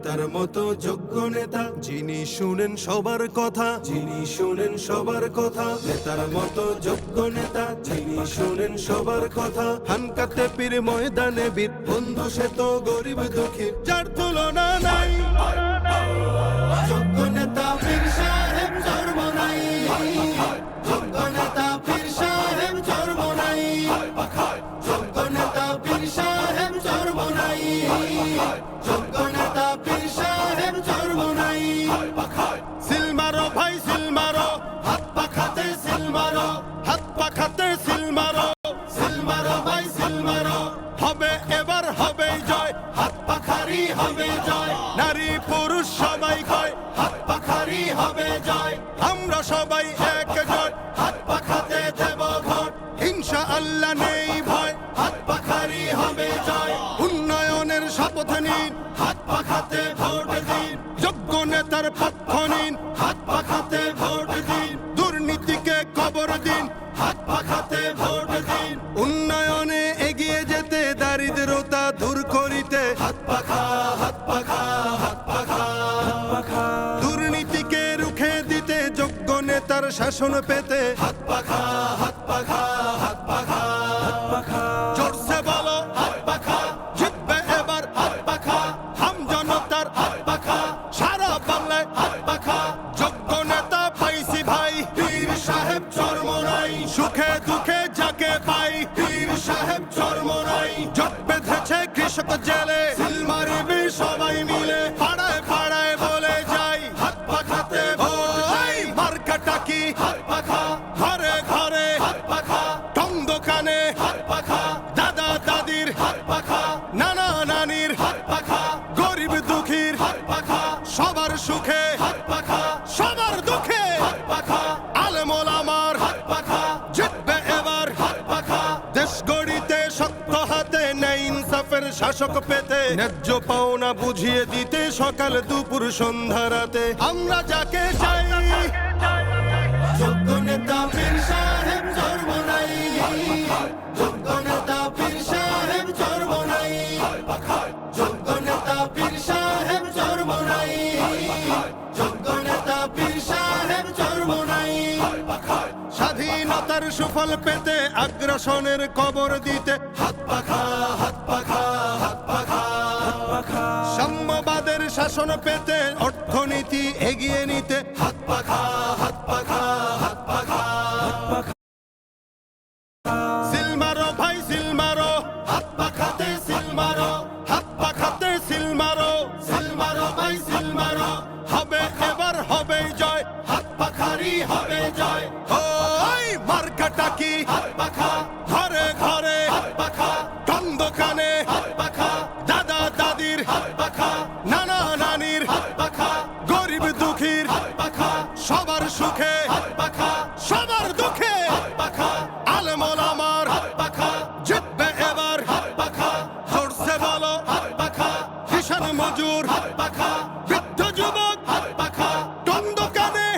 নেতার মতো যোগ্য নেতা যিনি শুনেন সবার কথা, যিনি শুনেন সবার কথা। নেতার মতো যোগ্য নেতা যিনি শুনেন সবার কথা। হানকাতে পীর ময়দানে বীর বন্ধু সে তো গরিব দুঃখী, যার তুলনা নাই। যোগ্য নেতা পীর সাহেব চরমনাই, যোগ্য নেতা পীর সাহেব চরমনাই, যোগ্য নেতা পীর সাহেব চরমনাই, যোগ্য নেতা পীর সাহেব চরমনাই। সিল মারো ভাই সিল মারো, হাত পাখাতে সিল মারো, হাত পাখাতে সিল মারো, সিল মারো ভাই সিল মারো। হবে এবার হবে জয়, হাত পাখারি হবে জয়। নারী পুরুষ সবাই কয় হাত পাখারি হবে জয়। আমরা সবাই এক জয়, হাত পাখাতে দেব ভোট, ইনশাআল্লাহ নেই ভয়। হাত পাখারি হবে জয়। উন্নয়নের শপথ নিন, হাত পাখাতে ভোট দিন। যোগ্য নেতার পক্ষ নিন, হাত পাখাতে ভোট দিন। দুর্নীতিকে কবর দিন, হাত পাখাতে ভোট দিন। উন্নয়নে এগিয়ে যেতে, দারিদ্রতা দূর করিতে হাত পাখা, হাত পাখা, হাত পাখা, হাত পাখা। দুর্নীতিকে রুখে দিতে, যোগ্য নেতার শাসন পেতে হাত পাখা, হাত পাখা, হাত পাখা, হাত পাখা। জোরসে বলো হাত পাখা, জিতবে এবার হাত পাখা। হাম জনতার হাত পাখা, সারা বাংলায় হাত পাখা। যোগ্য নেতা পাইছি ভাই, পীর সাহেব চরমনাই। সুখে দুঃখে যাকে পাই, পীর সাহেব চরমনাই। জট বেঁধেছে কৃষক জেলে, সিল মারবে সবাই মিলে। পাড়ায় পাড়ায় বলে যাই হাত পাখাতে ভোট চাই। মার্কাটা কি হাত পাখা, ঘরে ঘরে হাত পাখা। টং দোকানে হাত পাখা, দাদা দাদির হাত পাখা, নানা নানির হাত পাখা। গরিব দুঃখীর হাত পাখা, সবার সুখে হাত পাখা, সবার দুঃখে হাত পাখা। আলেম ওলামার হাত পাখা, জিতবে এবার হাত পাখা। দেশ গড়িতে শক্ত হাতে, ন্যায় ইনসাফের শাসক পেতে। ন্যায্য পাওনা বুঝিয়ে দিতে, সকাল দুপুর সন্ধ্যা রাতে আমরা যাকে চাই। যোগ্য নেতা পীর সাহেব চরমনাই, যোগ্য নেতা পীর সাহেব চরমনাই, যোগ্য নেতা পীর সাহেব চরমনাই, যোগ্য নেতা পীর সাহেব চরমনাই। স্বাধীনতার সুফল পেতে, আগ্রাসনের কবর দিতে হাত পাখা, হাত পাখা, হাত পাখা, হাত পাখা। সাম্যবাদের শাসন পেতে, অর্থনীতি এগিয়ে নিতে হাত পাখা, হাত পাখা, হাত পাখা, হাত পাখা। সিল মারো ভাই সিল মারো, হাত পাখাতে সিল মারো, হাত পাখাতে সিল মারো, সিল মারো ভাই সিল মারো। হবে এবার হবে জয়, হাত পাখারি হবে জয়। ওই মার্কাটা কি হাত পাখা, ঘরে ঘরে হাত পাখা। টং দোকানে হাত পাখা, দাদা দাদির হাত পাখা, নানা নানির হাত পাখা। গরিব দুঃখীর হাত পাখা, সবার সুখে